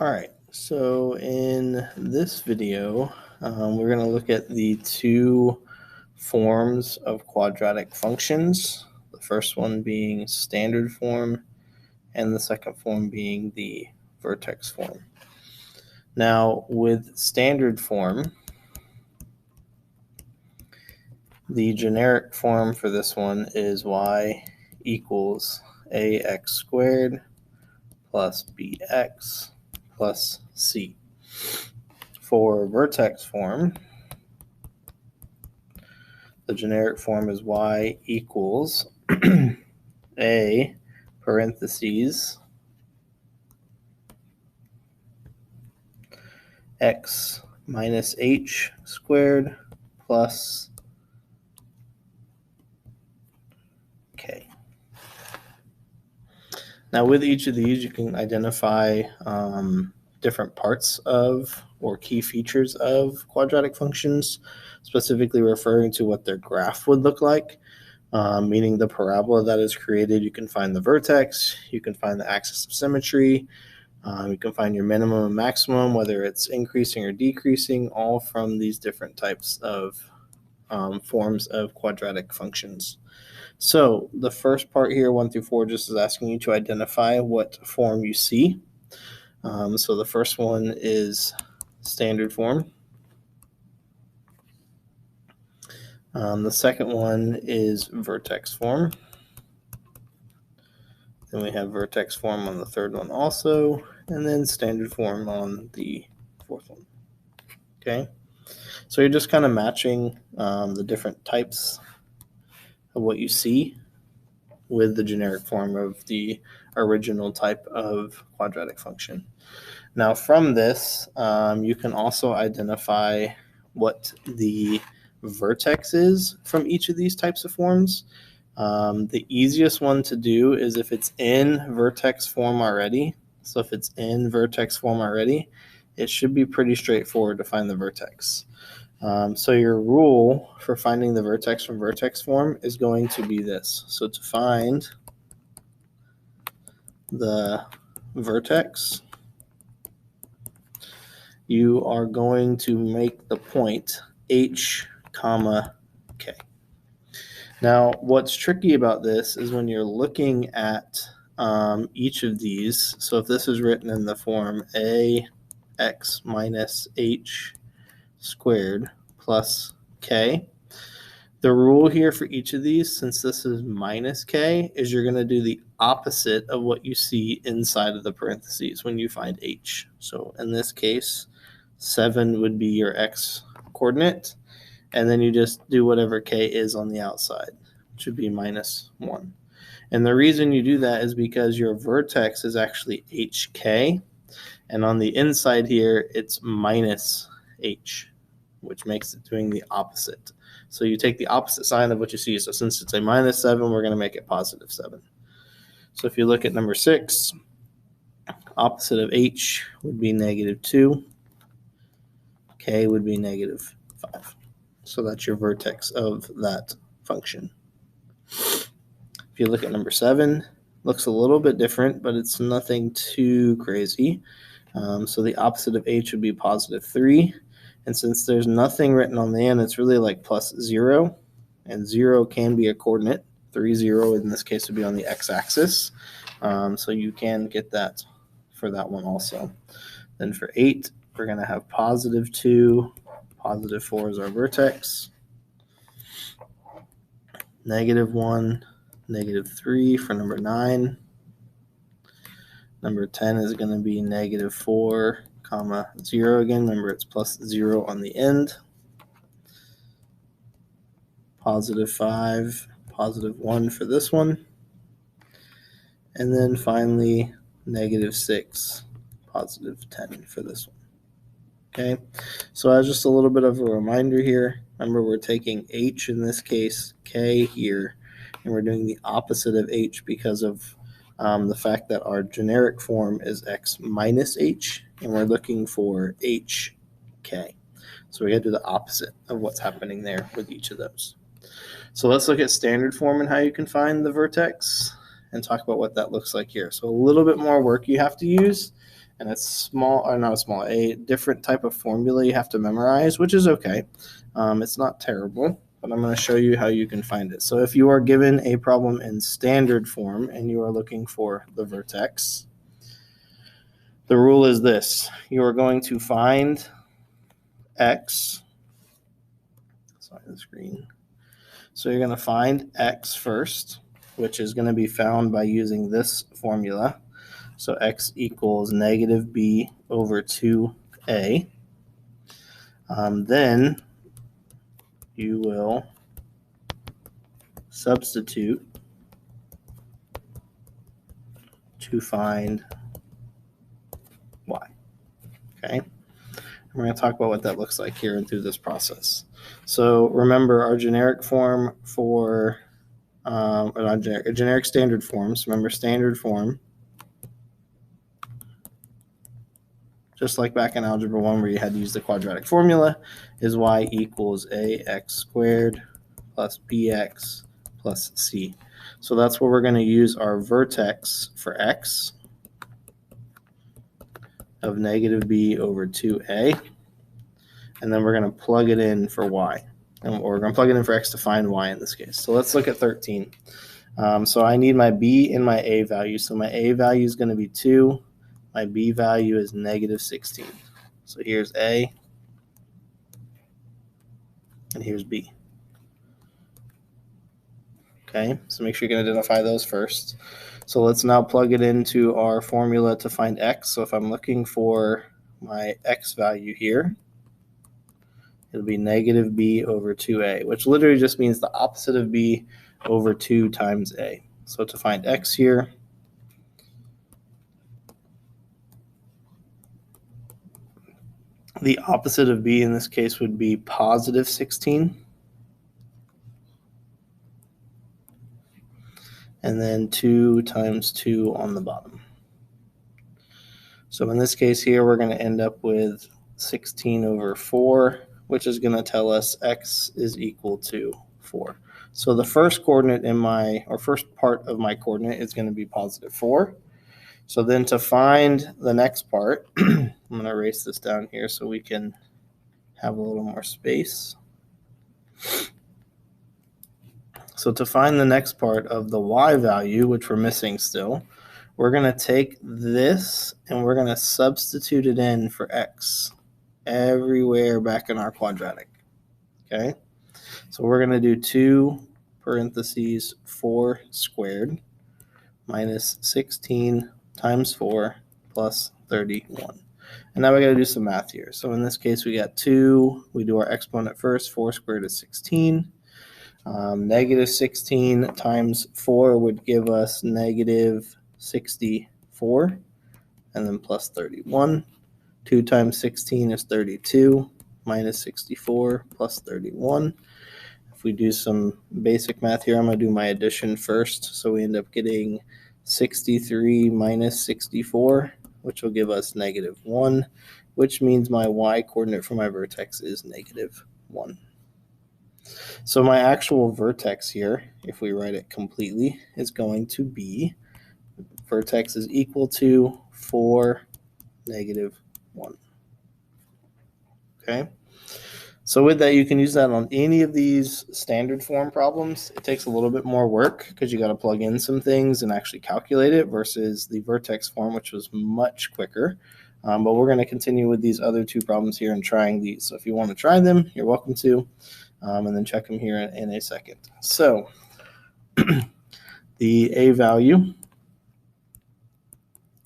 All right, so in this video, we're going to look at the two forms of quadratic functions, the first one being standard form and the second form being the vertex form. Now, with standard form, the generic form for this one is y equals ax squared plus bx plus c. For vertex form, the generic form is y equals a parentheses x minus h squared plus k. Now with each of these, you can identify different parts of or key features of quadratic functions, specifically referring to what their graph would look like. Meaning the parabola that is created, you can find the vertex, you can find the axis of symmetry, you can find your minimum and maximum, whether it's increasing or decreasing, all from these different types of forms of quadratic functions. So the first part here, 1 through 4, just is asking you to identify what form you see. So the first one is standard form. The second one is vertex form. Then we have vertex form on the third one also, and then standard form on the fourth one. Okay, so you're just kind of matching the different types of what you see with the generic form of the original type of quadratic function. Now from this, you can also identify what the vertex is from each of these types of forms. The easiest one to do is if it's in vertex form already. So if it's in vertex form already, it should be pretty straightforward to find the vertex. So your rule for finding the vertex from vertex form is going to be this. So to find the vertex, you are going to make the point h comma k. Now, what's tricky about this is when you're looking at each of these. So if this is written in the form ax minus h squared plus k, the rule here for each of these, since this is minus k, is you're going to do the opposite of what you see inside of the parentheses when you find h. So in this case, 7 would be your x coordinate, and then you just do whatever k is on the outside, which would be minus 1. And the reason you do that is because your vertex is actually hk, and on the inside here, it's minus h, which makes it doing the opposite. So you take the opposite sign of what you see. So since it's a minus 7, we're going to make it positive 7. So if you look at number 6, opposite of h would be negative 2. K would be negative 5. So that's your vertex of that function. If you look at number 7, looks a little bit different, but it's nothing too crazy. So the opposite of h would be positive 3. And since there's nothing written on the end, it's really like plus 0. And 0 can be a coordinate. 3, 0 in this case would be on the x-axis. So you can get that for that one also. Then for 8, we're going to have positive 2. Positive 4 is our vertex. Negative 1. Negative 3 for number 9. Number 10 is going to be negative 4, comma 0 again. Remember, it's plus 0 on the end. Positive 5, positive 1 for this one. And then finally, negative 6, positive 10 for this one. Okay, so as just a little bit of a reminder here, remember we're taking h in this case, k here, and we're doing the opposite of h because of the fact that our generic form is x minus h, and we're looking for hk. So we got to do the opposite of what's happening there with each of those. So let's look at standard form and how you can find the vertex and talk about what that looks like here. So a little bit more work you have to use, and it's small, or not small, a different type of formula you have to memorize, which is okay. It's not terrible, but I'm going to show you how you can find it. So if you are given a problem in standard form and you are looking for the vertex, the rule is this. You are going to find x. Sorry, the screen. So you're going to find x first, which is going to be found by using this formula. So x equals negative b over 2a. Then you will substitute to find y. Okay? We're going to talk about what that looks like here and through this process. So remember our generic form for, generic standard forms. Remember standard form, just like back in Algebra 1 where you had to use the quadratic formula, is y equals ax squared plus bx plus c. So that's where we're going to use our vertex for x of negative b over 2a. And then we're going to plug it in for y. And we're going to plug it in for x to find y in this case. So let's look at 13. So I need my b and my a value. So my a value is going to be 2. My b value is negative 16. So here's a, and here's b. Okay, so make sure you can identify those first. So let's now plug it into our formula to find x. So if I'm looking for my x value here, it'll be negative b over 2a, which literally just means the opposite of b over 2 times a. So to find x here, the opposite of b in this case would be positive 16. And then 2 times 2 on the bottom. So in this case here, we're going to end up with 16 over 4, which is going to tell us x is equal to 4. So the first coordinate in my, or first part of my coordinate is going to be positive 4. So then to find the next part, I'm going to erase this down here so we can have a little more space. So to find the next part of the y value, which we're missing still, we're going to take this and we're going to substitute it in for x everywhere back in our quadratic. Okay? So we're going to do 2 parentheses 4 squared minus 16 times 4 plus 31. And now we got to do some math here. So in this case, we got 2. We do our exponent first. 4 squared is 16. Negative 16 times 4 would give us negative 64, and then plus 31. 2 times 16 is 32, minus 64 plus 31. If we do some basic math here, I'm going to do my addition first. So we end up getting 63 minus 64, which will give us negative 1, which means my y coordinate for my vertex is negative 1. So my actual vertex here, if we write it completely, is going to be vertex is equal to 4, negative 1. Okay? So with that, you can use that on any of these standard form problems. It takes a little bit more work because you got to plug in some things and actually calculate it versus the vertex form, which was much quicker. But we're going to continue with these other two problems here and trying these. So if you want to try them, you're welcome to. And then check them here in a second. So the a value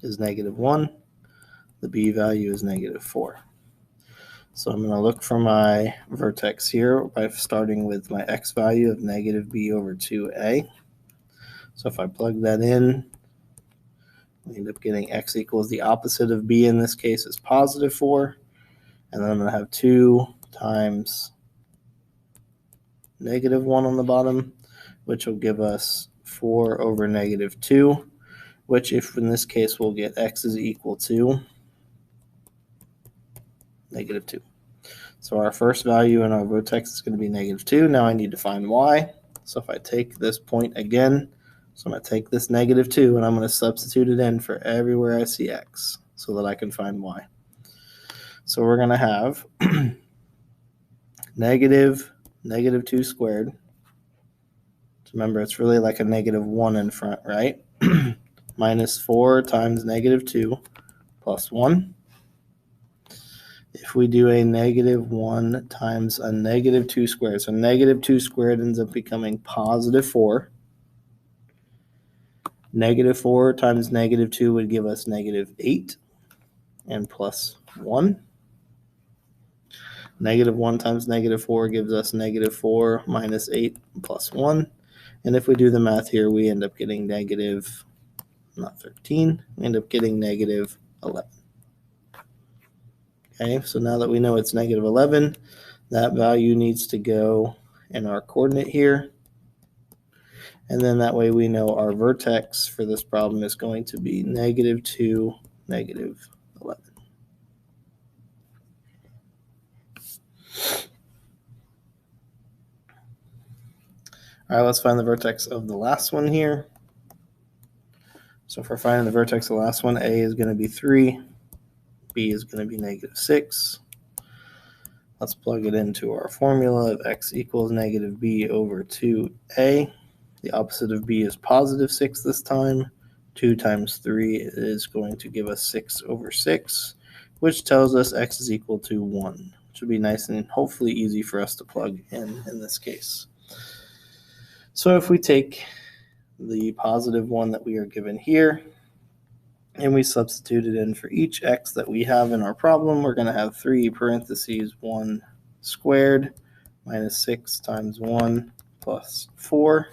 is negative 1. The b value is negative 4. So I'm going to look for my vertex here by starting with my x value of negative b over 2a. So if I plug that in, we end up getting x equals the opposite of b in this case is positive 4. And then I'm going to have 2 times negative 1 on the bottom, which will give us 4 over negative 2, which if in this case we'll get x is equal to negative 2. So our first value in our vertex is going to be negative 2. Now I need to find y. So if I take this point again, so I'm going to take this negative 2 and I'm going to substitute it in for everywhere I see x. so that I can find y. So we're going to have negative 2 squared. So remember, it's really like a negative 1 in front, right? Minus 4 times negative 2 plus 1. If we do a negative 1 times a negative 2 squared, so negative 2 squared ends up becoming positive 4. Negative 4 times negative 2 would give us negative 8 and plus 1. Negative 1 times negative 4 gives us negative 4 minus 8 plus 1. And if we do the math here, we end up getting negative, not 13, we end up getting negative 11. Okay, so now that we know it's negative 11, that value needs to go in our coordinate here. And then that way we know our vertex for this problem is going to be negative 2, negative 11. All right, let's find the vertex of the last one here. So for finding the vertex of the last one, A is going to be 3, B is going to be negative 6. Let's plug it into our formula of x equals negative b over 2a. The opposite of b is positive 6 this time. 2 times 3 is going to give us 6 over 6, which tells us x is equal to 1, which would be nice and hopefully easy for us to plug in this case. So if we take the positive 1 that we are given here, and we substitute it in for each x that we have in our problem, we're going to have 3 parentheses 1 squared minus 6 times 1 plus 4.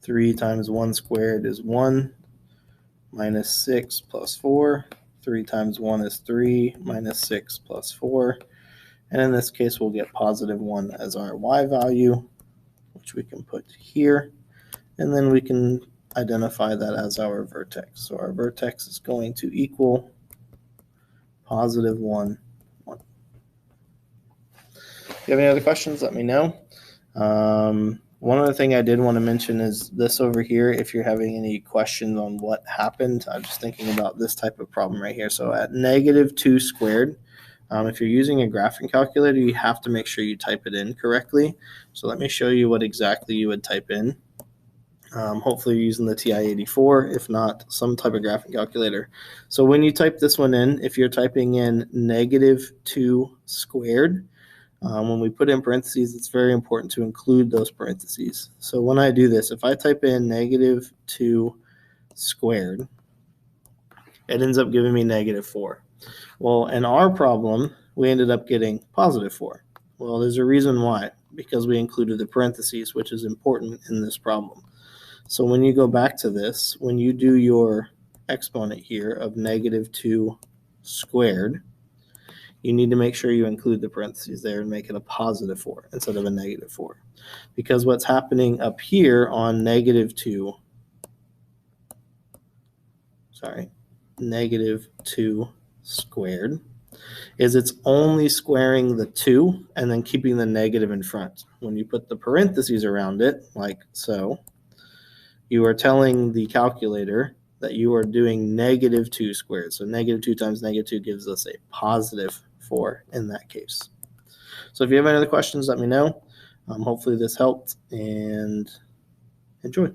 3 times 1 squared is 1 minus 6 plus 4. 3 times 1 is 3 minus 6 plus 4. And in this case, we'll get positive 1 as our y value, which we can put here. And then we can identify that as our vertex. So our vertex is going to equal positive 1, 1. If you have any other questions, let me know. One other thing I did want to mention is this over here. If you're having any questions on what happened, I'm just thinking about this type of problem right here. So at negative 2 squared, if you're using a graphing calculator, you have to make sure you type it in correctly. So let me show you what exactly you would type in. Hopefully you're using the TI-84, if not, some type of graphing calculator. So when you type this one in, if you're typing in negative 2 squared, when we put in parentheses, it's very important to include those parentheses. So when I do this, if I type in negative 2 squared, it ends up giving me negative 4. Well, in our problem, we ended up getting positive 4. Well, there's a reason why, because we included the parentheses, which is important in this problem. So when you go back to this, when you do your exponent here of negative 2 squared, you need to make sure you include the parentheses there and make it a positive 4 instead of a negative 4. Because what's happening up here on negative 2 squared is it's only squaring the 2 and then keeping the negative in front. When you put the parentheses around it, like so, you are telling the calculator that you are doing negative 2 squared. So negative 2 times negative 2 gives us a positive 4 in that case. So if you have any other questions, let me know. Hopefully this helped, and enjoy.